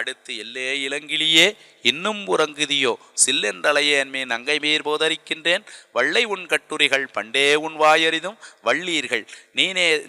அடுத்து எல்லே இளங்கிளியே இன்னும் உறங்குதியோ சில்லென்றலையேன்மே நங்கை மேற் போதரிக்கின்றேன் வள்ளை உன் கட்டுரைகள் பண்டே உன் வாயறிதும் வள்ளீர்கள்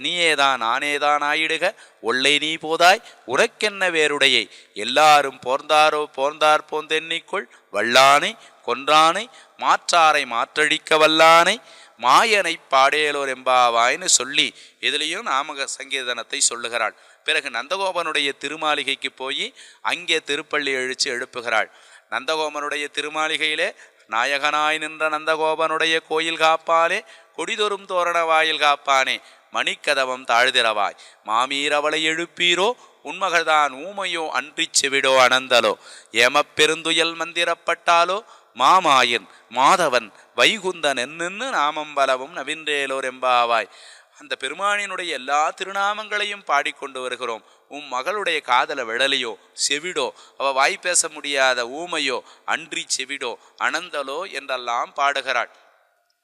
நீயேதான் நானேதான் ஆயிடுக ஒல்லை நீ போதாய் உனக்கென்ன வேறுடையை எல்லாரும் போர்ந்தார் போந்தெண்ணிக்கொள் வல்லானை கொன்றானை மாற்றாரை மாற்றழிக்க வல்லானை மாயனை பாடேலோர் எம்பாவாய்னு சொல்லி இதுலேயும் நாமக சங்கீதனத்தை சொல்லுகிறாள். பிறகு நந்தகோபனுடைய திருமாளிகைக்கு போய் அங்கே திருப்பள்ளி எழுச்சி எழுப்புகிறாள். நந்தகோபனுடைய திருமாளிகையிலே நாயகனாய் நின்ற நந்தகோபனுடைய கோயில் காப்பாலே கொடிதொரும் தோரண வாயில் காப்பானே மணிக்கதவம் தாழ்திரவாய் மாமீரவளை எழுப்பீரோ உண்மகள்தான் ஊமையோ அன்றி செவிடோ அனந்தலோ ஏமப்பெருந்துயல் மந்திரப்பட்டாலோ மாமாயன் மாதவன் வைகுந்தன் என்னன்னு நாமம் பலவும் நவின்றேலோர் எம்பாவாய். அந்த பெருமானினுடைய எல்லா திருநாமங்களையும் பாடிக்கொண்டு வருகிறோம். உன் மகளுடைய காதல விழலையோ செவிடோ அவ வாய் பேச முடியாத ஊமையோ அன்றி செவிடோ அனந்தலோ என்றெல்லாம் பாடுகிறாள்.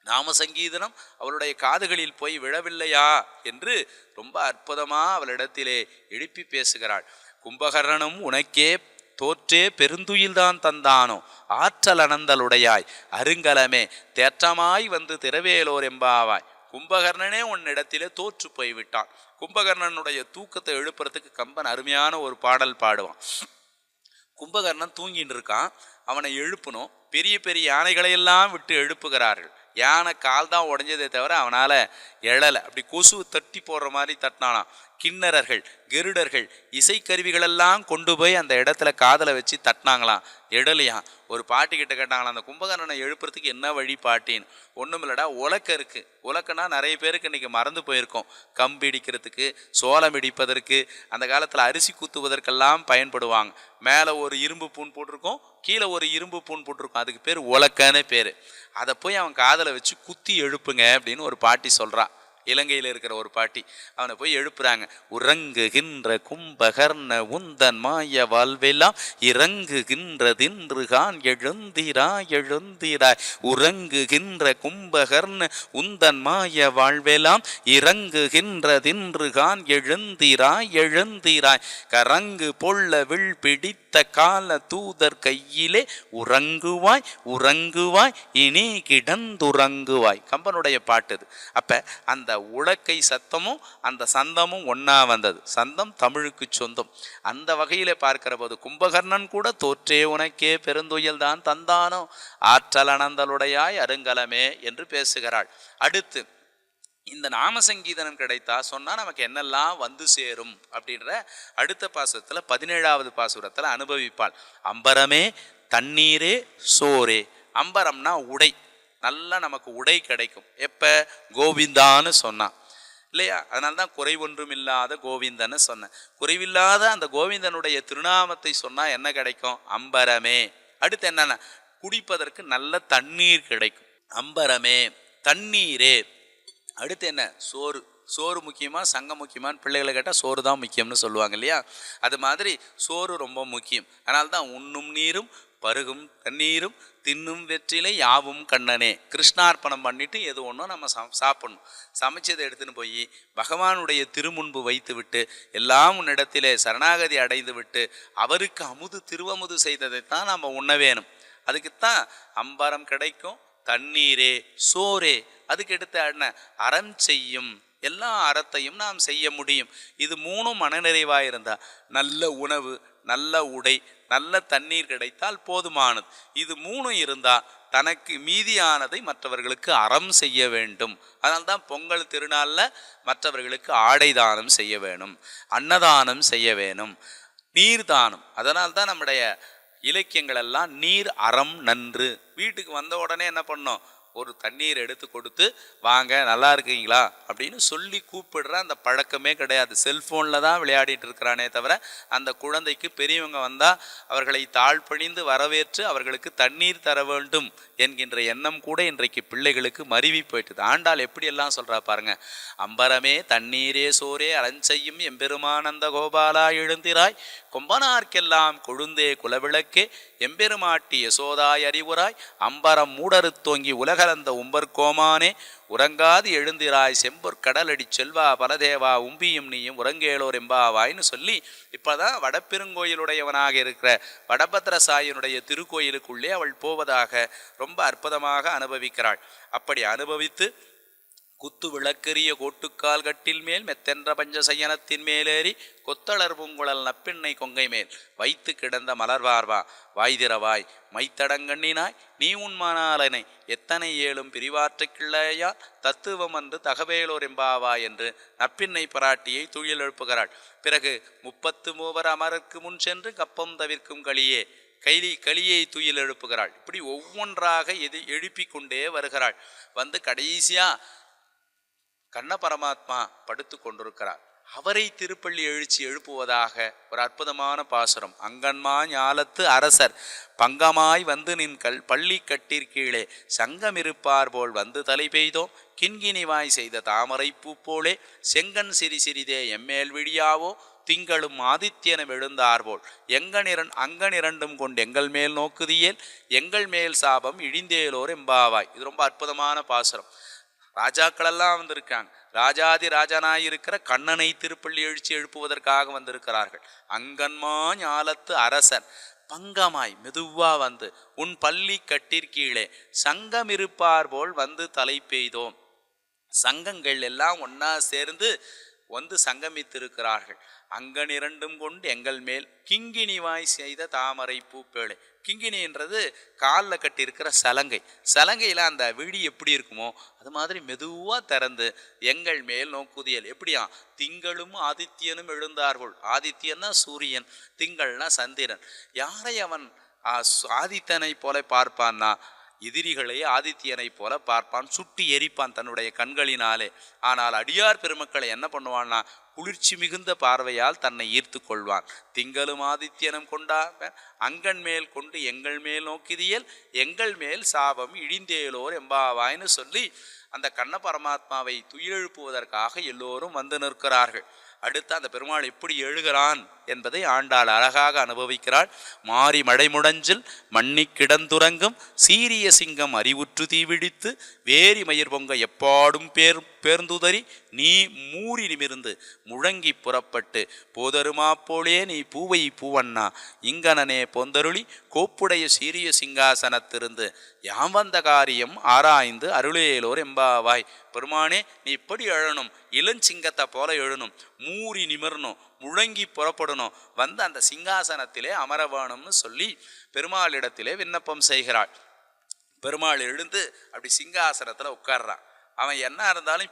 நாம சங்கீதனம் அவளுடைய காதுகளில் போய் விழவில்லையா என்று ரொம்ப அற்புதமா அவளிடத்திலே எழுப்பி பேசுகிறாள். கும்பகர்ணனும் உனக்கே தோற்றே பெருந்துயில்தான் தந்தானோ ஆற்றல் அனந்தலுடையாய் அருங்கலமே தேற்றமாய் வந்து திரவேலோர் எம்பாவாய். கும்பகர்ணனே உன்னிடத்திலே தோற்று போய்விட்டான். கும்பகர்ணனுடைய தூக்கத்தை எழுப்புறதுக்கு கம்பன் அருமையான ஒரு பாடல் பாடுவான். கும்பகர்ணன் தூங்கின்னு இருக்கான், அவனை எழுப்பணும். பெரிய பெரிய யானைகளையெல்லாம் விட்டு எழுப்புகிறார்கள். யானை கால் தான் உடஞ்சதே தவிர அவனால் எழலை. அப்படி கொசு தட்டி போடுற மாதிரி தட்டினானாம். கிண்ணறர்கள் கெருடர்கள் இசைக்கருவிகளெல்லாம் கொண்டு போய் அந்த இடத்துல காதலை வச்சு தட்டினாங்களாம், எடலையாம். ஒரு பாட்டி கிட்ட கேட்டாங்களாம், அந்த கும்பகர்ணனை எழுப்புறதுக்கு என்ன வழி பாட்டின்னு. ஒன்றும் இல்லடா, உலக்க இருக்குது. உலக்கன்னா நிறைய பேருக்கு இன்றைக்கி மறந்து போயிருக்கோம். கம்பு இடிக்கிறதுக்கு, சோளம் இடிப்பதற்கு, அந்த காலத்தில் அரிசி குத்துவதற்கெல்லாம் பயன்படுவாங்க. மேலே ஒரு இரும்பு பூன் போட்டிருக்கோம், கீழே ஒரு இரும்பு பூன் போட்டிருக்கோம். அதுக்கு பேர் உலக்கன்னு பேர். அதை போய் அவன் காதலை வச்சு குத்தி எழுப்புங்க அப்படின்னு ஒரு பாட்டி சொல்கிறான். இலங்கையில் இருக்கிற ஒரு பாட்டி அவனை போய் எழுப்புறாங்க. உறங்குகின்ற கும்பகர்ண உந்தன் மாய வாழ்வெல்லாம் இறங்குகின்றதின்றுகான் எழுந்திராய் உறங்குகின்ற கும்பகர்ண உந்தன் மாய வாழ்வெல்லாம் இறங்குகின்றதின்றுகான் எழுந்திராய் கரங்கு பொள்ள வில் பிடித்த கால தூதர் கையிலே உறங்குவாய் இனி கிடந்துறங்குவாய். கம்பனுடைய பாட்டு இது. அப்ப அந்த உலக்கை சத்தமும் அந்த சந்தமும் ஒன்னா வந்தது. சந்தம் தமிழுக்கு சொந்தம். அந்த வகையிலே பார்க்கிற போது கும்பகர்ணன் கூட தோற்றே உனக்கே பெருந்துயில் தான் தந்தானோ ஆற்றல் அனந்தலுடையாய் அருங்கலமே என்று பேசுகிறாள். அடுத்து இந்த நாம சங்கீதனம் கிடைத்தா சொன்னா நமக்கு என்னெல்லாம் வந்து சேரும் அப்படின்ற அடுத்த பாசுரத்துல 17வது பாசுரத்துல அனுபவிப்பாள். அம்பரமே தண்ணீரே சோரே. அம்பரம்னா உடை. நல்லா நமக்கு உடை கிடைக்கும். எப்ப கோவிந்தான்னு சொன்னான் இல்லையா? அதனால்தான் குறை ஒன்றும் இல்லாத கோவிந்தன்னு சொன்னேன். குறைவில்லாத அந்த கோவிந்தனுடைய திருநாமத்தை சொன்னா என்ன கிடைக்கும்? அம்பரமே. அடுத்து என்னன்னா குடிப்பதற்கு நல்ல தண்ணீர் கிடைக்கும். அம்பரமே தண்ணீரே. அடுத்து என்ன? சோறு முக்கியமா சங்கம் முக்கியமான்னு பிள்ளைகளை கேட்டால் சோறு தான் முக்கியம்னு சொல்லுவாங்க இல்லையா? அது மாதிரி சோறு ரொம்ப முக்கியம். அதனால்தான் உண்ணும் நீரும் பருகும் தண்ணீரும் தின்னும் வெற்றிலை யாவும் கண்ணனே. கிருஷ்ணார்ப்பணம் பண்ணிட்டு எது ஒன்றும் நம்ம சாப்பிடணும். சமைச்சதை எடுத்துன்னு போய் பகவானுடைய திருமுன்பு வைத்து விட்டு எல்லாம் உன்னிடத்திலே சரணாகதி அடைந்து விட்டு அவருக்கு அமுது திருவமுது செய்ததைத்தான் நம்ம உண்ண வேணும். அதுக்குத்தான் அம்பரம் கிடைக்கும், தண்ணீரே சோரே. அதுக்கு எடுத்த என்ன? அறம் செய்யும். எல்லா அறத்தையும் நாம் செய்ய முடியும். இது மூணும் மனநிறைவாக இருந்தால் நல்ல உணவு, நல்ல உடை, நல்ல தண்ணீர் கிடைத்தால் போதுமானது. இது மூணும் இருந்தால் தனக்கு மீதியானதை மற்றவர்களுக்கு அறம் செய்ய வேண்டும். அதனால்தான் பொங்கல் திருநாளில் மற்றவர்களுக்கு ஆடை தானம் செய்ய வேணும், அன்னதானம் செய்ய வேணும், நீர்தானம். அதனால்தான் நம்முடைய இலக்கியங்கள் எல்லாம் நீர் அறம் நன்று. வீட்டுக்கு வந்த உடனே என்ன பண்ணோம்? ஒரு தண்ணீர் எடுத்து கொடுத்து வாங்க நல்லா இருக்கீங்களா அப்படின்னு சொல்லி கூப்பிடுற அந்த பழக்கமே கிடையாது. செல்ஃபோனில் தான் விளையாடிட்டு இருக்கிறானே தவிர அந்த குழந்தைக்கு பெரியவங்க வந்தால் அவர்களை தாழ்பணிந்து வரவேற்று அவர்களுக்கு தண்ணீர் தர வேண்டும் என்கின்ற எண்ணம் கூட இன்றைக்கு பிள்ளைகளுக்கு மருவி போயிட்டுது. ஆண்டாள் எப்படியெல்லாம் சொல்கிறா பாருங்க. அம்பரமே தண்ணீரே சோரே அறஞ்செய்யும் எம்பெருமானந்த கோபாலா எழுந்திராய் கொம்பனார்க்கெல்லாம் கொழுந்தே குலவிளக்கே எம்பெருமாட்டி யசோதாய் அறிவுராய் அம்பரம் மூடறுத்தோங்கி உலக உலகலந்த உம்பர் கோமானே உறங்காது எழுந்திராய் செம்பொற் கடலடி செல்வா பலதேவா உம்பியும் நீயும் உறங்கேலோர் எம்பாவாய்னு சொல்லி இப்பதான் வடப்பெருங்கோயிலுடையவனாக இருக்கிற வடபத்ரசாயனுடைய திருக்கோயிலுக்குள்ளே அவள் போவதாக ரொம்ப அற்புதமாக அனுபவிக்கிறாள். அப்படி அனுபவித்து குத்து விளக்கெரிய கோட்டுக்கால் கட்டில் மேல் மெத்தென்ற பஞ்சசயனத்தின் மேலேறி கொத்தளர் பூங்குழல் நப்பிண்ணை கொங்கை மேல் வைத்து கிடந்த மலர்வார்வா வாய்திரவாய் மைத்தடங்கண்ணினாய் நீ உன்மானாலனை எத்தனை ஏழும் பிரிவாற்ற கிள்ளையா தத்துவம் என்று தகவேலோர் எம்பாவா என்று நப்பிண்ணை பராட்டியை துயில் எழுப்புகிறாள். பிறகு 33 அமரருக்கு முன் சென்று கப்பம் தவிர்க்கும் களியை துயில் எழுப்புகிறாள். இப்படி ஒவ்வொன்றாக எழுப்பி கொண்டே வருகிறாள். வந்து கடைசியா கண்ண பரமாத்மா படுத்து கொண்டிருக்கிறார். அவரை திருப்பள்ளி எழுப்புவதாக ஒரு அற்புதமான பாசுரம். அங்கன்மா ஞாலத்து அரசர் பங்கமாய் வந்து நின் பள்ளி கட்டிற்கீழே சங்கம் இருப்பார் போல் வந்து தலை பெய்தோம் கிண்கிணிவாய் செய்த தாமரை பூ போலே செங்கன் சிறிதே எம்மேல் விழியாவோ திங்களும் ஆதித்யனும் எழுந்தார்போல் அங்கனிரண்டும் கொண்டு எங்கள் மேல் நோக்குதியேல் எங்கள் மேல் சாபம் இழிந்தேலோர் எம்பாவாய். இது ரொம்ப அற்புதமான பாசுரம். ராஜாக்களெல்லாம் வந்திருக்காங்க. ராஜாதி ராஜனாயிருக்கிற கண்ணனை திருப்பள்ளி எழுப்புவதற்காக வந்திருக்கிறார்கள். அங்கன்மா ஞாலத்து அரசன் பங்கமாய் மெதுவா வந்து உன் பள்ளி கட்டிற்கீழே சங்கம் இருப்பார் போல் வந்து தலை பெய்தோம். சங்கங்கள் எல்லாம் ஒன்னா சேர்ந்து வந்து சங்கமித்திருக்கிறார்கள். அங்கன் இரண்டும் கொண்டு எங்கள் மேல் கிங்கிணிவாய் செய்த தாமரை பூப்பேளை. கிங்கிணி என்றது காலில் கட்டியிருக்கிற சலங்கையில் அந்த விழி எப்படி இருக்குமோ அது மாதிரி மெதுவாக திறந்து எங்கள் மேல் நோக்குதியல். எப்படியா திங்களும் ஆதித்யனும் எழுந்தார்கள். ஆதித்யன்னா சூரியன், திங்கள்னா சந்திரன். யாரை அவன் ஆதித்தனை போல பார்ப்பான்னா எதிரிகளை ஆதித்யனை போல பார்ப்பான், சுட்டி எரிப்பான் தன்னுடைய கண்களினாலே. ஆனால் அடியார் பெருமக்களை என்ன பண்ணுவான்னா குளிர்ச்சி மிகுந்த பார்வையால் தன்னை ஈர்த்து கொள்வான். திங்களும் ஆதித்யனும் கொண்டா அங்கன் மேல் கொண்டு எங்கள் மேல் நோக்கிதியல் எங்கள் மேல் சாபம் இழிந்தேலோர் எம்பாவாய்னு சொல்லி அந்த கண்ண பரமாத்மாவை துயிலெழுப்புவதற்காக எல்லோரும் வந்து நிற்கிறார்கள். அடுத்து அந்த பெருமாள் எப்படி எழுகிறான் என்பதை ஆண்டாள் அழகாக அனுபவிக்கிறாள். மாறி மழை முடஞ்சில் மண்ணி கிடந்துறங்கும் சீரிய சிங்கம் அறிவுற்று தீவிழித்து வேரி மயிர் பொங்க எப்பாடும் பேர்ந்துதறி நீ மூறி நிமிர்ந்து முழங்கி புறப்பட்டு போதருமா போலே நீ பூவை பூவண்ணா இங்கனனே பொந்தருளி கோப்புடைய சீரிய சிங்காசனத்திருந்து யாம் வந்த காரியம் ஆராய்ந்து அருளேலோர் எம்பாவாய். பெருமானே நீ இப்படி எழணும், இளஞ்சிங்கத்தை போல எழணும், மூறி நிமிரணும், முழங்கி புறப்படணும், வந்து அந்த சிங்காசனத்திலே அமர வேணும்னு சொல்லி பெருமாளிடத்திலே விண்ணப்பம் செய்கிறாள். பெருமாள் எழுந்து அப்படி சிங்காசனத்தில் உட்கார்றான். அவன் என்ன இருந்தாலும்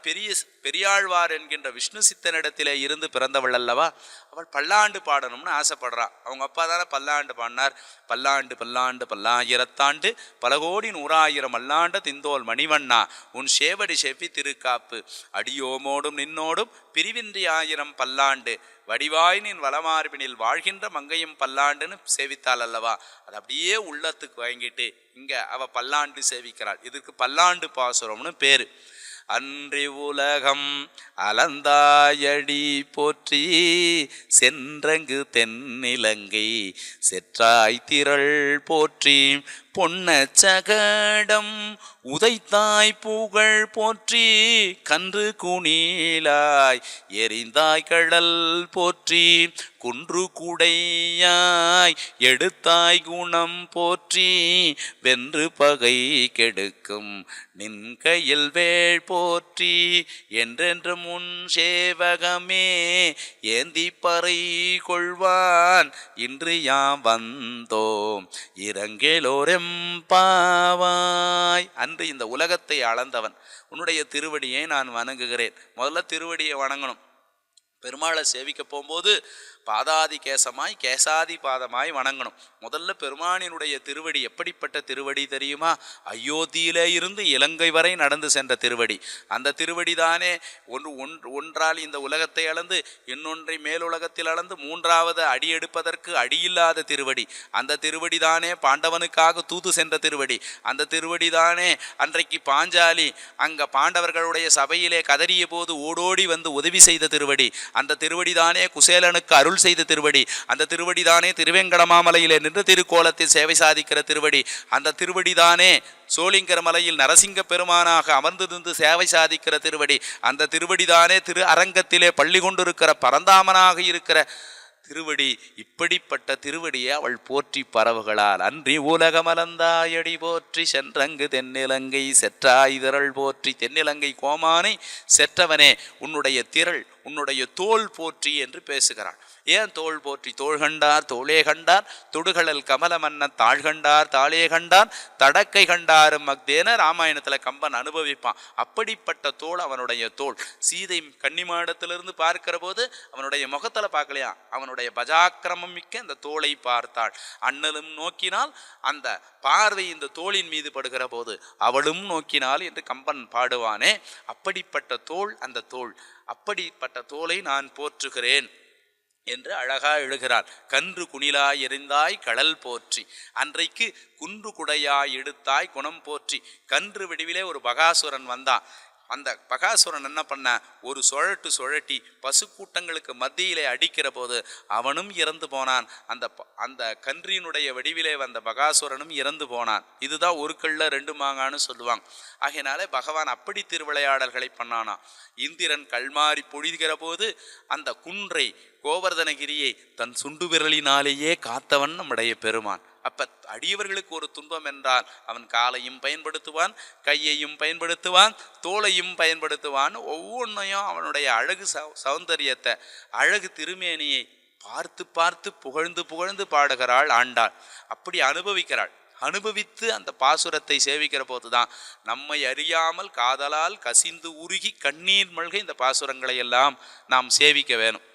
பெரியாழ்வார் என்கின்ற விஷ்ணு சித்தனிடத்திலே இருந்து பிறந்தவள் அல்லவா. அவள் பல்லாண்டு பாடணும்னு ஆசைப்படுறான். அவங்க அப்பா தானே பல்லாண்டு பாடினார். பல்லாண்டு பல்லாண்டு பல்லாயிரத்தாண்டு பல கோடி 100,000 மல்லாண்ட திந்தோல் மணிவண்ணா உன் சேவடி செவ்வி திருக்காப்பு அடியோமோடும் நின்னோடும் பிரிவின்றி 1000 பல்லாண்டு வடிவாய் நின் வளமார்பினில் வாழ்கின்ற மங்கையும் பல்லாண்டுன்னு சேவித்தாள் அல்லவா. அது அப்படியே உள்ளத்துக்கு வாங்கிட்டு இங்க அவ பல்லாண்டு சேவிக்கிறாள். இதுக்கு பல்லாண்டு பாசுரம்னு பேரு. அன்றி உலகம் அலந்தாயடி போற்றி சென்றங்கு தென்னிலங்கை செற்றாய் திரள் போற்றி பொன்னச்சகடம் உதைத்தாய் பூகள் போற்றி கன்று குணிலாய் எரிந்தாய் கடல் போற்றி குன்று கூடையாய் எடுத்தாய் குணம் போற்றி வென்று பகை கெடுக்கும் நின் கையில் வேள் போற்றி என்றென்று முன் சேவகமே ஏந்தி பறை கொள்வான் இன்று யாம் வந்தோம் இரங்கேலோரெம் பாவாய். அன்று இந்த உலகத்தை அளந்தவன் உன்னுடைய திருவடியை நான் வணங்குகிறேன். முதல்ல திருவடியை வணங்கணும். பெருமாளை சேவிக்க போகும்போது பாதாதி கேசமாய் கேசாதி பாதமாய் வணங்கணும். முதல்ல பெருமானினுடைய திருவடி எப்படிப்பட்ட திருவடி தெரியுமா? அயோத்தியிலே இருந்து இலங்கை வரை நடந்து சென்ற திருவடி. அந்த திருவடி தானே ஒன்றால் இந்த உலகத்தை அளந்து இன்னொன்றை மேலுலகத்தில் அளந்து மூன்றாவது அடி எடுப்பதற்கு அடியில்லாத திருவடி. அந்த திருவடி தானே பாண்டவனுக்காக தூது சென்ற திருவடி. அந்த திருவடி தானே அன்றைக்கு பாஞ்சாலி அங்க பாண்டவர்களுடைய சபையிலே கதறிய போது ஓடோடி வந்து உதவி செய்த திருவடி. அந்த திருவடி தானே குசேலனுக்கு அருள் அருள் செய்த திருவடி. அந்த திருவடி தானே திருவேங்கடமாமலையிலே நின்று திருக்கோலத்தில் சேவை சாதிக்கிற திருவடி. அந்த திருவடி தானே சோளிங்கர மலையில் நரசிங்க பெருமானாக அமர்ந்திருந்து சேவை சாதிக்கிற திருவடி. அந்த திருவடிதானே திரு அரங்கத்திலே பள்ளி கொண்டிருக்கிற பரந்தாமனாக இருக்கிற திருவடி. இப்படிப்பட்ட திருவடியை அவள் போற்றி பரவுகளால் அன்றி உலகமலந்தாயடி போற்றி சென்றங்கு தென்னிலங்கை செற்றாய் திரள் போற்றி. தென்னிலங்கை கோமானை செற்றவனே உன்னுடைய திரள் உன்னுடைய தோல் போற்றி என்று பேசுகிறாள். ஏன் தோல் போற்றி? தோள் கண்டார் தோளே கண்டார் தொடுகளல் கமல மன்ன தாழ் கண்டார் தாளே கண்டார் தடக்கை கண்டாரும் மக்தேன ராமாயணத்தில் கம்பன் அனுபவிப்பான். அப்படிப்பட்ட தோல் அவனுடைய தோல். சீதை கன்னிமாடத்திலிருந்து பார்க்கிற போது அவனுடைய முகத்தில் பார்க்கலையா, அவனுடைய பஜாக்கிரமம் மிக்க அந்த தோலை பார்த்தாள். அண்ணலும் நோக்கினால் அந்த பார்வை இந்த தோளின் மீது படுகிற போது அவளும் நோக்கினாள் என்று கம்பன் பாடுவானே. அப்படிப்பட்ட தோல் அந்த தோல். அப்படிப்பட்ட தோலை நான் போற்றுகிறேன் என்று அழகா எழுகிறார். கன்று குணிலாய் எறிந்தாய் கடல் போற்றி. அன்றைக்கு குன்று குடையாய் எடுத்தாய் குணம் போற்றி. கன்று வடிவிலே ஒரு பகாசுரன் வந்தான். அந்த பகாசுரன் என்ன பண்ண, ஒரு சுழட்டி பசுக்கூட்டங்களுக்கு மத்தியிலே அடிக்கிற போது அவனும் இறந்து போனான். அந்த கன்றியினுடைய வடிவிலே வந்த பகாசுரனும் இறந்து போனான். இதுதான் ஒரு கல்ல ரெண்டு மாங்கான்னு சொல்லுவாங்க. ஆகையினாலே பகவான் அப்படி திருவிளையாடல்களை பண்ணானா. இந்திரன் கல்மாரி பொழிகிற போது அந்த குன்றை கோவர்தனகிரியை தன் சுண்டு விரலினாலேயே காத்தவன் நம்முடைய பெருமான். அப்ப அடியவர்களுக்கு ஒரு துன்பம் என்றால் அவன் காலையும் பயன்படுத்துவான், கையையும் பயன்படுத்துவான், தோளையும் பயன்படுத்துவான். ஒவ்வொன்றையும் அவனுடைய அழகு சௌந்தரியத்தை அழகு திருமேனியை பார்த்து பார்த்து புகழ்ந்து புகழ்ந்து பாடுகிறாள் ஆண்டாள். அப்படி அனுபவிக்கிறாள். அனுபவித்து அந்த பாசுரத்தை சேவிக்கிற போதுதான் நம்மை அறியாமல் காதலால் கசிந்து உருகி கண்ணீர் மல்க இந்த பாசுரங்களை எல்லாம் நாம் சேவிக்க வேணும்.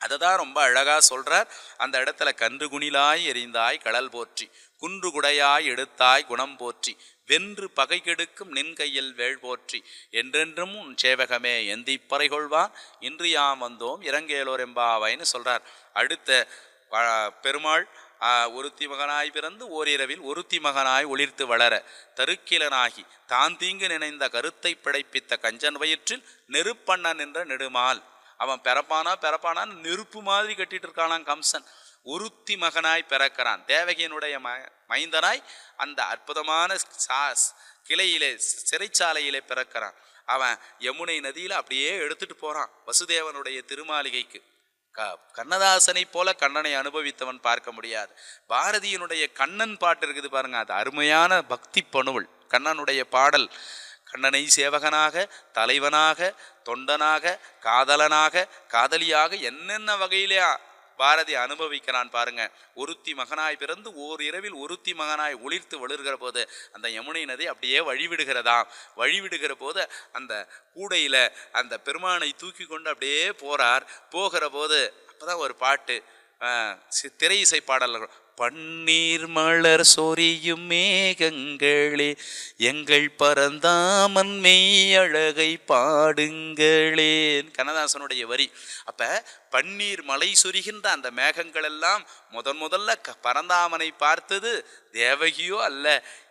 அதை தான் ரொம்ப அழகாக சொல்கிறார். அந்த இடத்துல கன்று குணிலாய் எறிந்தாய் கடல் போற்றி, குன்று குடையாய் எடுத்தாய் குணம் போற்றி, வென்று பகை கெடுக்கும் நின் கையில் வேள் போற்றி, என்றென்றும் உன் சேவகமே எந்தி பறை கொள்வான் இன்று யாம் வந்தோம் இறங்கேலோர் எம்பாவைன்னு சொல்கிறார். அடுத்த பெருமாள் ஒருத்தி மகனாய் பிறந்து ஓரிரவில் ஒருத்தி மகனாய் ஒளிர்த்து வளர தருக்கிலனாகி தான் தீங்கு நினைந்த கருத்தை பிழைப்பித்த கஞ்சன் வயிற்றில் நெருப்பண்ணன் என்ற நெடுமால். அவன் பிறப்பானான்னு நெருப்பு மாதிரி கட்டிட்டு இருக்கானான் கம்சன். ஒருத்தி மகனாய் பிறக்கிறான். தேவகியனுடைய மைந்தனாய் அந்த அற்புதமான கிளையிலே சிறைச்சாலையிலே பிறக்கிறான். அவன் யமுனை நதியில அப்படியே எடுத்துட்டு போறான் வசுதேவனுடைய திருமாளிகைக்கு. கண்ணதாசனை போல கண்ணனை அனுபவித்தவன் பார்க்க முடியாது. பாரதியினுடைய கண்ணன் பாட்டு இருக்குது பாருங்க, அது அருமையான பக்தி பணுவல். கண்ணனுடைய பாடல் கண்ணனை சேவகனாக, தலைவனாக, தொண்டனாக, காதலனாக, காதலியாக என்னென்ன வகையிலே பாரதி அனுபவிக்கிறான் பாருங்க. ஒருத்தி மகனாய் பிறந்து ஓர் இரவில் ஒருத்தி மகனாய் ஒளிர்த்து வளர்கிற போது அந்த யமுனை நதி அப்படியே வழிவிடுகிறதாம். வழிவிடுகிற போது அந்த கூடையில அந்த பெருமானை தூக்கி கொண்டு அப்படியே போகிற போது அப்பதான் ஒரு பாட்டு, திரை இசை பாடல்கள். பன்னீர் மலர் சொரியும் மேகங்களே எங்கள் பரந்தாமன் மெய் அழகை பாடுங்களேன், கண்ணதாசனுடைய வரி. அப்ப பன்னீர் மலை சொரிகின்ற அந்த மேகங்கள் எல்லாம் முதல்ல பரந்தாமனை பார்த்தது தேவகியோ அல்ல,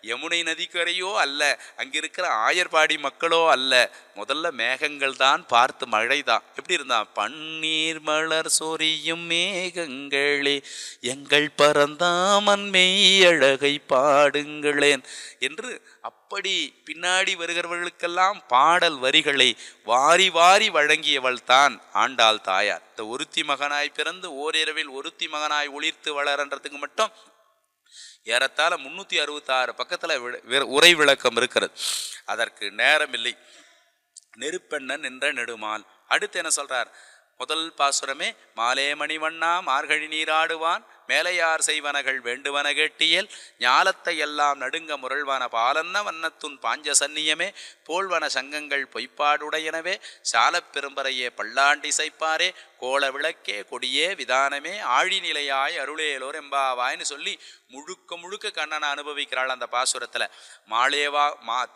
யமுனை நதிக்கரையோ அல்ல, அங்கிருக்கிற ஆயர்பாடி மக்களோ அல்ல, முதல்ல மேகங்கள் தான் பார்த்து மழைதான். எப்படி இருந்தான்? பன்னீர் மலர் சொரியும் மேகங்களே எங்கள் பரந்தாமன் மெய் அழகை பாடுங்களேன் என்று அப்படி பின்னாடி வருகிறவர்களுக்கெல்லாம் பாடல் வரிகளை வாரி வாரி வழங்கியவள் தான் ஆண்டாள் தாயார். இந்த ஒருத்தி மகனாய் பிறந்து ஓரிரவில் ஒருத்தி மகனாய் ஒளிர்த்து வளரன்றதுக்கு மட்டும் ஏறத்தாழ 366 பக்கத்துல உரை விளக்கம் இருக்கிறது. அதற்கு நேரமில்லை. நெருப்பெண்ணன் என்ற நெடுமால். அடுத்து என்ன சொல்றார்? முதல் பாசுரமே மாலே மணிவண்ணா மார்கழி நீராடுவான் மேலையார் செய்வனகள் வேண்டுவன கேட்டியல் ஞாலத்தை எல்லாம் நடுங்க முரள்வன பாலன்ன வண்ணத்துன் பாஞ்ச சன்னியமே போல்வன சங்கங்கள் பொய்ப்பாடுடையனவே சாலப் பெரும்பறையே பல்லாண்டி சைப்பாரே கோல விளக்கே கொடியே விதானமே ஆழி நிலையாய் அருளேலோர் எம்பாவாய்னு சொல்லி முழுக்க கண்ணனை அனுபவிக்கிறாள் அந்த பாசுரத்துல.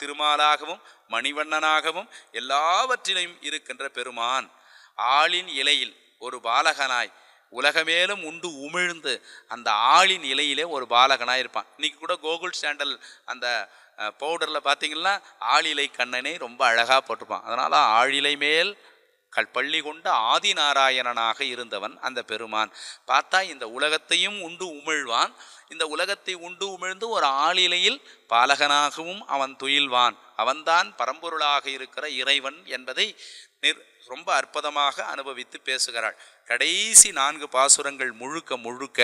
திருமாலாகவும் மணிவண்ணனாகவும் எல்லாவற்றிலையும் இருக்கின்ற பெருமான் ஆளின் இலையில் ஒரு பாலகனாய் உலகமேலும் உண்டு உமிழ்ந்து அந்த ஆளின் இலையிலே ஒரு பாலகனாய் இருப்பான். இன்னைக்கு கூட கோகுல் ஸ்டாண்டல் அந்த பவுடரில் பார்த்தீங்கன்னா ஆளிலை கண்ணனை ரொம்ப அழகாக போட்டிருப்பான். அதனால ஆழிலை மேல் பள்ளி கொண்ட ஆதிநாராயணனாக இருந்தவன் அந்த பெருமான். பார்த்தா இந்த உலகத்தையும் உண்டு உமிழ்வான். இந்த உலகத்தை உண்டு உமிழ்ந்து ஒரு ஆளிலையில் பாலகனாகவும் அவன் துயில்வான். அவன்தான் பரம்பொருளாக இருக்கிற இறைவன் என்பதை ரொம்ப அற்புதமாக அனுபவித்து பேசுகிறாள். கடைசி 4 பாசுரங்கள் முழுக்க முழுக்க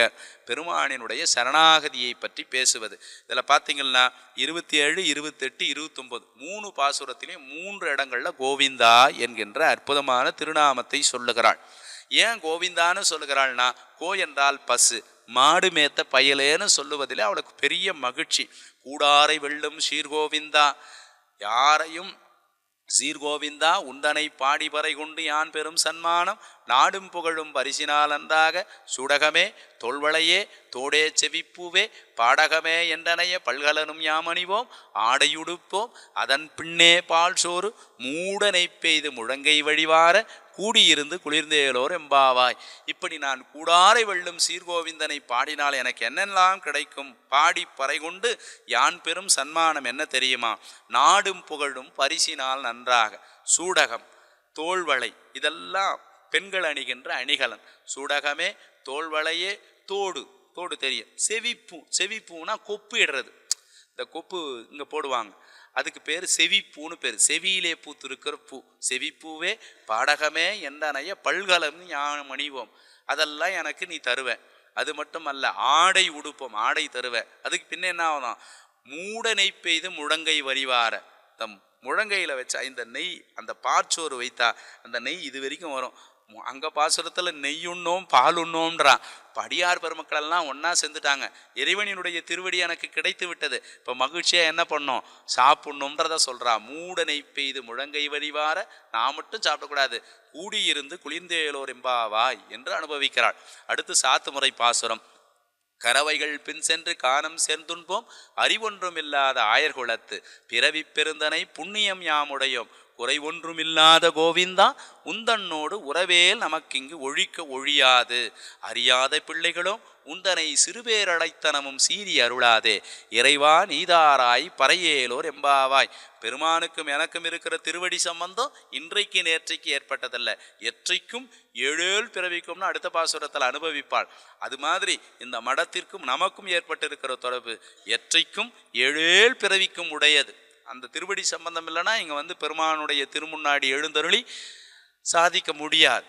பெருமானினுடைய சரணாகதியை பற்றி பேசுவது. இதில் பார்த்தீங்கன்னா 27, 28, 29 3 பாசுரத்திலையும் 3 இடங்கள்ல கோவிந்தா என்கின்ற அற்புதமான திருநாமத்தை சொல்லுகிறாள். ஏன் கோவிந்தான்னு சொல்லுகிறாள்னா, கோ என்றால் பசு, மாடு மேத்த பயலேன்னு சொல்லுவதில் அவளுக்கு பெரிய மகிழ்ச்சி. கூடாரை வெல்லும் சீர்கோவிந்தா, யாரையும் சீர்கோவிந்தா உந்தனை பாடிபறை கொண்டு யான் பெரும் சன்மானம் நாடும் புகழும் பரிசினால் அன்றாக சுடகமே தொல்வளையே தோடே செவிப்பூவே பாடகமே என்றனைய பல்கலனும் யாமணிவோம் ஆடையுடுப்போம் அதன் பின்னே பால் சோறு மூடனை பெய்து முழங்கை வழிவார கூடியிருந்து குளிர்ந்தேலோர் எம்பாவாய். இப்படி நான் கூடாரை வெல்லும் சீர்கோவிந்தனை பாடினால் எனக்கு என்னெல்லாம் கிடைக்கும்? பாடி பறை கொண்டு யான் பெரும் சன்மானம் என்ன தெரியுமா? நாடும் புகழும் பரிசினால் நன்றாக. சூடகம், தோள்வளை, இதெல்லாம் பெண்கள் அணிகின்ற அணிகலன். சூடகமே, தோள்வளையே, தோடு, தோடு தெரியும். செவிப்பூ, செவிப்பூனா கொப்பு இடுறது. இந்த கொப்பு இங்கே போடுவாங்க, அதுக்கு பேர் செவிப்பூன்னு பேர். செவியிலே பூத்து இருக்கிற பூ செவிப்பூவே. பாடகமே என்றனைய பல்கலம் யான் அணிவோம், அதெல்லாம் எனக்கு நீ தருவேன். அது மட்டும் அல்ல, ஆடை உடுப்போம், ஆடை தருவேன். அதுக்கு பின்ன என்ன ஆகும்? மூடனை பெய்து முழங்கை வரிவார. தம் முழங்கையில் வச்சா இந்த நெய், அந்த பாச்சோறு வைத்தா அந்த நெய் இது வரைக்கும் வரும். அங்கே பாசுரத்தில் நெய்யுண்ணோம் பால் உண்ணோம்ன்றான். படியார் பெருமக்கள் எல்லாம் ஒன்றா சேர்ந்துட்டாங்க. இறைவனினுடைய திருவடி எனக்கு கிடைத்து விட்டது. இப்போ மகிழ்ச்சியாக என்ன பண்ணோம்? சாப்பிட்ணுன்றத சொல்கிறா. மூடனை பெய்து முழங்கை வரிவார, நான் மட்டும் சாப்பிடக்கூடாது, கூடியிருந்து குளிர்ந்தேலோர் எம்பாவாய் என்று அனுபவிக்கிறாள். அடுத்து சாத்துமுறை பாசுரம். கறவைகள் பின் சென்று காணம் சேர்ந்துண்போம் அறிவொன்றும் இல்லாத ஆயர்குலத்து பிறவி பெருந்தனை புண்ணியம் யாமுடையோம் குறை ஒன்றுமில்லாத கோவிந்தா உந்தன்னோடு உறவேல் நமக்கிங்கு ஒழிக்க ஒழியாது. அறியாத பிள்ளைகளும் உந்தனை சிறுபேரடைத்தனமும் சீறி அருளாதே. இறைவா நீதாராய் பறையேலோர் எம்பாவாய். பெருமானுக்கும் எனக்கும் இருக்கிற திருவடி சம்பந்தம் இன்றைக்கு நேற்றைக்கு ஏற்பட்டதல்ல, எற்றைக்கும் 7 பிறவிக்கும்னு அடுத்த பாசுரத்தில் அனுபவிப்பாள். அது மாதிரி இந்த மடத்திற்கும் நமக்கும் ஏற்பட்டிருக்கிற தொடர்பு எற்றைக்கும் 7 பிறவிக்கும் உடையது. அந்த திருவடி சம்பந்தம் இல்லைன்னா இங்கே பெருமானுடைய திருமுன்னாடி எழுந்தருளி சாதிக்க முடியாது.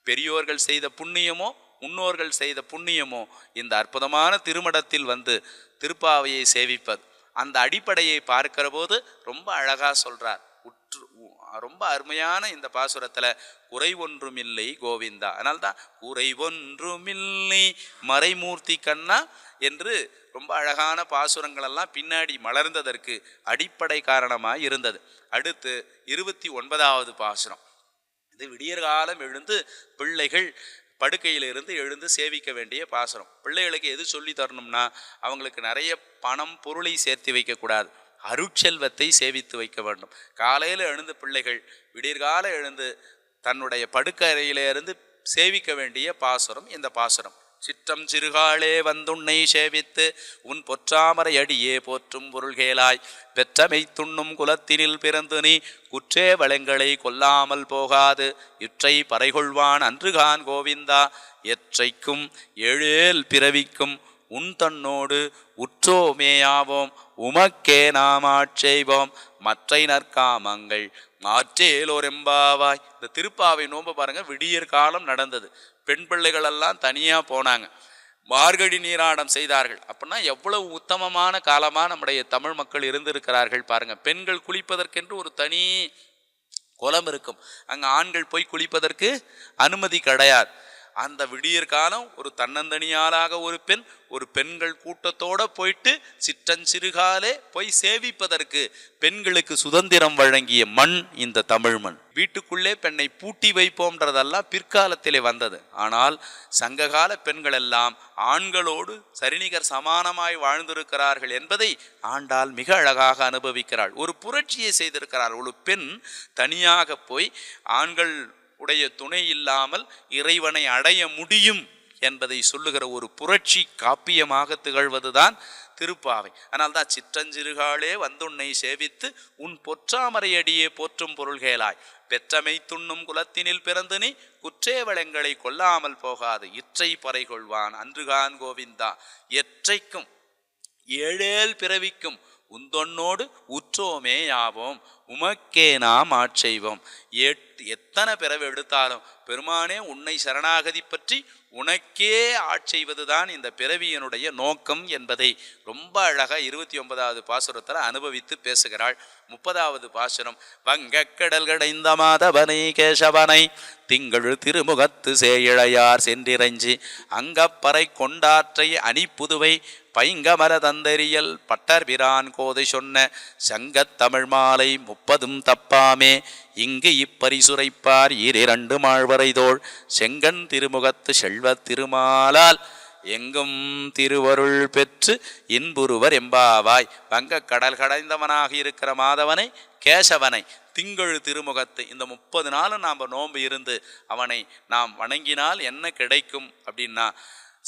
பெரியோர்கள் செய்த புண்ணியமோ முன்னோர்கள் செய்த புண்ணியமோ இந்த அற்புதமான திருமடத்தில் திருப்பாவையை சேவிப்பது. அந்த அடிப்படையை பார்க்கிற போது ரொம்ப அழகா சொல்றார். ரொம்ப அருமையான இந்த பாசுரத்துல குறை ஒன்றுமில்லை கோவிந்தா. அதனால்தான் குறை ஒன்றுமில்லை மறைமூர்த்தி கண்ணா என்று ரொம்ப அழகான பாசுரங்கள் எல்லாம் பின்னாடி மலர்ந்ததற்கு அடிப்படை காரணமாக இருந்தது. அடுத்து 29வது பாசுரம். இது விடியற்காலம் எழுந்து பிள்ளைகள் படுக்கையிலிருந்து எழுந்து சேவிக்க வேண்டிய பாசுரம். பிள்ளைகளுக்கு எது சொல்லி தரணும்னா, அவங்களுக்கு நிறைய பணம் பொருளை சேர்த்து வைக்கக்கூடாது, அருட்செல்வத்தை சேவித்து வைக்க வேண்டும். காலையில் எழுந்து பிள்ளைகள் விடியற்கால எழுந்து தன்னுடைய படுக்கையிலிருந்து சேவிக்க வேண்டிய பாசுரம் இந்த பாசுரம். சிற்றம் சிறுகாலே வந்துன்னை சேவித்து உன் பொற்றாமரை அடியே போற்றும் பொருள்கேளாய் பெற்றமை துண்ணும் குலத்தினில் பிறந்து நீ குற்றே வளங்களை கொல்லாமல் போகாது இற்றை பறைகொள்வான் அன்றுகான் கோவிந்தா. எற்றைக்கும் 7 பிறவிக்கும் உன் தன்னோடு உற்றோமேயாவோம் உமக்கே நாம் ஆட்செய்வோம் மற்றை நற்காமங்கள் மாற்றேலோர் எம்பாவாய். இந்த திருப்பாவை நோன்பு பாருங்க, விடியற் காலம் நடந்தது. பெண் பிள்ளைகள் எல்லாம் தனியா போனாங்க, மார்கழி நீராடம் செய்தார்கள். அப்படின்னா எவ்வளவு உத்தமமான காலமா நம்முடைய தமிழ் மக்கள் இருந்திருக்கிறார்கள் பாருங்க. பெண்கள் குளிப்பதற்கென்று ஒரு தனி குளம் இருக்கும், அங்க ஆண்கள் போய் குளிப்பதற்கு அனுமதி கிடையாது. அந்த விடியற் காலம் ஒரு தன்னந்தனியாளாக ஒரு பெண்கள் கூட்டத்தோட போயிட்டு சிற்றஞ்சிறுகாலே போய் சேவிப்பதற்கு பெண்களுக்கு சுதந்திரம் வழங்கிய மண் இந்த தமிழ் மண். வீட்டுக்குள்ளே பெண்ணை பூட்டி வைப்போம்ன்றதெல்லாம் பிற்காலத்திலே வந்தது. ஆனால் சங்ககால பெண்கள் எல்லாம் ஆண்களோடு சரிநிகர் சமானமாய் வாழ்ந்திருக்கிறார்கள் என்பதை ஆண்டாள் மிக அழகாக அனுபவிக்கிறாள். ஒரு புரட்சியை செய்திருக்கிறாள். ஒரு பெண் தனியாக போய் ஆண்கள் உடைய துணை இல்லாமல் இறைவனை அடைய முடியும் என்பதை சொல்லுகிற ஒரு புரட்சி காப்பியமாக திகழ்வதுதான் திருப்பாவை. அதனால்தான் சிற்றஞ்சிறுகாலே வந்துன்னை சேவித்து உன் பொற்றாமரை அடியே போற்றும் பொருள்கேளாய். பெற்றமை துண்ணும் குலத்தினில் பிறந்து நீ குற்றேவளங்களை கொல்லாமல் போகாது இற்றை பறை கொள்வான் அன்றுகான் கோவிந்தா எற்றைக்கும் ஏழேல் பிறவிக்கும் உந்தொன்னோடு உற்றோமே யாவோம் உமக்கே நாம் ஆட்செய்வோம். எத்தனை பிறவி எடுத்தாலும் பெருமானே உன்னை சரணாகதி பற்றி உனக்கே ஆட்செய்வதுதான் இந்த பிறவியினுடைய நோக்கம் என்பதை ரொம்ப அழகா 29வது பாசுரத்தில் அனுபவித்து பேசுகிறாள். 30வது பாசுரம் வங்கக்கடல் கடைந்த மாதவனை கேசவனை திங்கள் திருமுகத்து சேயிழையார் சென்றிரஞ்சி அங்கப்பறை கொண்டாற்றை அணிப்புதுவை பைங்கமர தந்தரியல் பட்டர்பிரான் கோதை சொன்ன சங்கத் தமிழ் மாலை 30 தப்பாமே இங்கு இப்பரிசுரைப்பார் 2 மாழ்வரைதோள் செங்கன் திருமுகத்து செல்வத் திருமாலால் எங்கும் திருவருள் பெற்று இன்புருவர் எம்பாவாய். வங்க கடல் கடைந்தவனாக இருக்கிற மாதவனை கேசவனை திங்கள் திருமுகத்து இந்த 30 நாளும் நாம் நோன்பு இருந்து அவனை நாம் வணங்கினால் என்ன கிடைக்கும் அப்படின்னா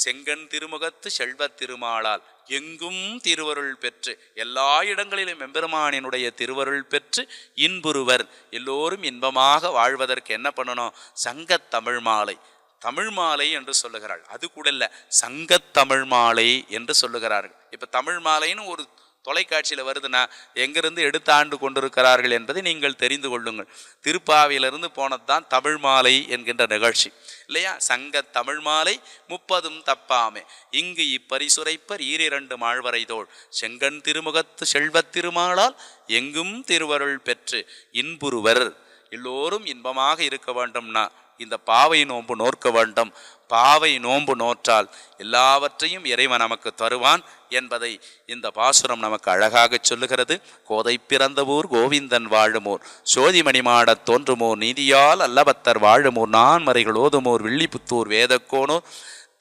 செங்கன் திருமுகத்து செல்வத் திருமாலால் எங்கும் திருவருள் பெற்று எல்லா இடங்களிலும் எம்பெருமானினுடைய திருவருள் பெற்று இன்புருவர் எல்லோரும் இன்பமாக வாழ்வதற்கு என்ன பண்ணணும்? சங்கத் தமிழ் மாலை தமிழ் மாலை என்று சொல்லுகிறாள். அது கூட இல்லை, சங்கத் தமிழ் மாலை என்று சொல்லுகிறார்கள். இப்போ தமிழ் மாலைன்னு ஒரு தொலைக்காட்சியில் வருதுன்னா எங்கிருந்து எடுத்து ஆண்டு கொண்டிருக்கிறார்கள் என்பதை நீங்கள் தெரிந்து கொள்ளுங்கள். திருப்பாவிலிருந்து போனது தான் தமிழ் மாலை என்கின்ற நிகழ்ச்சி இல்லையா? சங்க தமிழ் மாலை 30 தப்பாமே இங்கு இப்பரிசுரைப்பர் 2 மாழ்வரைதோள் செங்கன் திருமுகத்து செல்வத் திருமாலால் எங்கும் திருவருள் பெற்று இன்புருவர் எல்லோரும் இன்பமாக இருக்க வேண்டும்னா இந்த பாவை நோன்பு நோற்க வேண்டும். பாவை நோன்பு நோற்றால் எல்லாவற்றையும் இறைவன் நமக்கு தருவான் என்பதை இந்த பாசுரம் நமக்கு அழகாக சொல்லுகிறது. கோதை பிறந்தவூர் கோவிந்தன் வாழுமோர் சோதிமணிமாடத் தோன்றுமோர் நீதியால் அல்லபத்தர் வாழுமோர் நான்மறைகள் ஓதுமோர் வில்லிபுத்தூர் வேதக்கோனோர்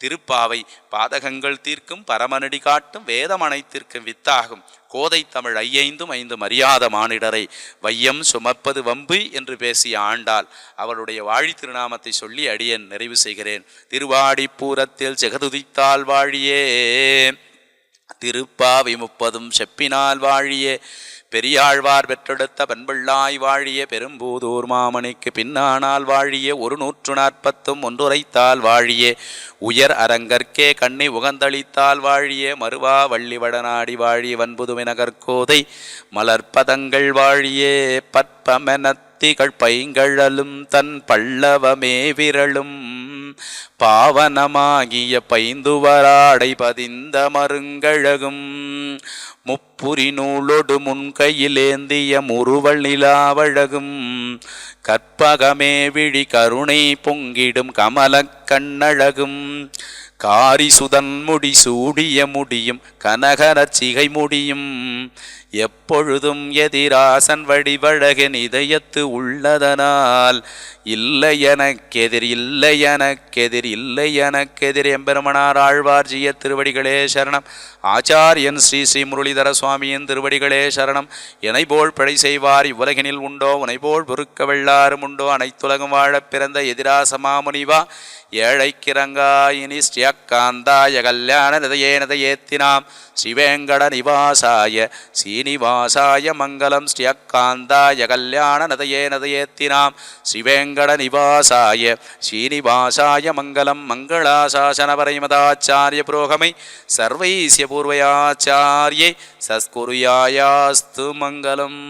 திருப்பாவை பாதகங்கள் தீர்க்கும் பரமனடி காட்டும் வேதம் அனைத்திற்கும் வித்தாகும் கோதை தமிழ் 5 மரியாத மானிடரை வையம் சுமப்பது வம்பு என்று பேசிய ஆண்டாள் அவளுடைய வாழி திருநாமத்தை சொல்லி அடியேன் நிறைவு செய்கிறேன். திருவாடிப்பூரத்தில் ஜெகதுதித்தால் வாழியே திருப்பாவை 30 செப்பினால் வாழியே பெரியாழ்வார் பெற்றெடுத்த பண்பிள்ளாய் வாழிய பெரும்பூதூர் மாமணிக்கு பின்னானால் வாழிய 140 ஒன்றுரைத்தால் வாழியே உயர் அரங்கற்கே கண்ணை உகந்தளித்தால் வாழிய மறுவா வள்ளி வடநாடி வாழிய வன்புதுவினகற்கோதை மலர்பதங்கள் வாழியே பற்பமெனத்திகள் பைங்கழலும் தன் பல்லவமே விரலும் பாவனமாகிய பைந்துவராடை பதிந்த மருங்கழகும் முப்புரி நூலொடு முன்கையிலேந்திய முறுவல் நிலாவழகும் கற்பகமே விழி கருணை பொங்கிடும் கமலக் கண்ணழகும் காரிசுதன் முடி சூடிய முடியும் கனகரச் சிகை முடியும் எப்பொழுதும் எதிராசன் வடிவழகன் இதயத்து உள்ளதனால் இல்லை எனக்கெதிர் இல்லை எனக்கெதிர் இல்லை எனக்கெதிர் எம்பெருமனார் ஆழ்வார்ஜிய திருவடிகளே சரணம். ஆச்சாரியன் ஸ்ரீ ஸ்ரீ முரளிதர சுவாமியின் திருவடிகளே சரணம். இணைபோல் பிழை செய்வார் இவ்வுலகினில் உண்டோ உனைபோல் பொறுக்க வெள்ளாரும் உண்டோ அனைத்துலகம் வாழப் பிறந்த எதிராசமாமுனிவா ஏழைக்கிறங்காயினி ஸ்ரீயக்காந்தாய கல்யாண நிதையேத்தினாம் ஸ்ரீவேங்கட நிவாசாய சீனிவாசாய மங்களம் ஸ்ரீயக்காந்தாய கல்யாண நிதையேத்தினாம் ஸ்ரீவேங்கட நிவாசாய சீனிவாசாய மங்களம் மங்களாசாசன பரைமதாச்சாரிய புரோகமை சர்வைஸ்ய பூர்வயாச்சாரியை சஸ்குருயாயாஸ்து மங்களம்.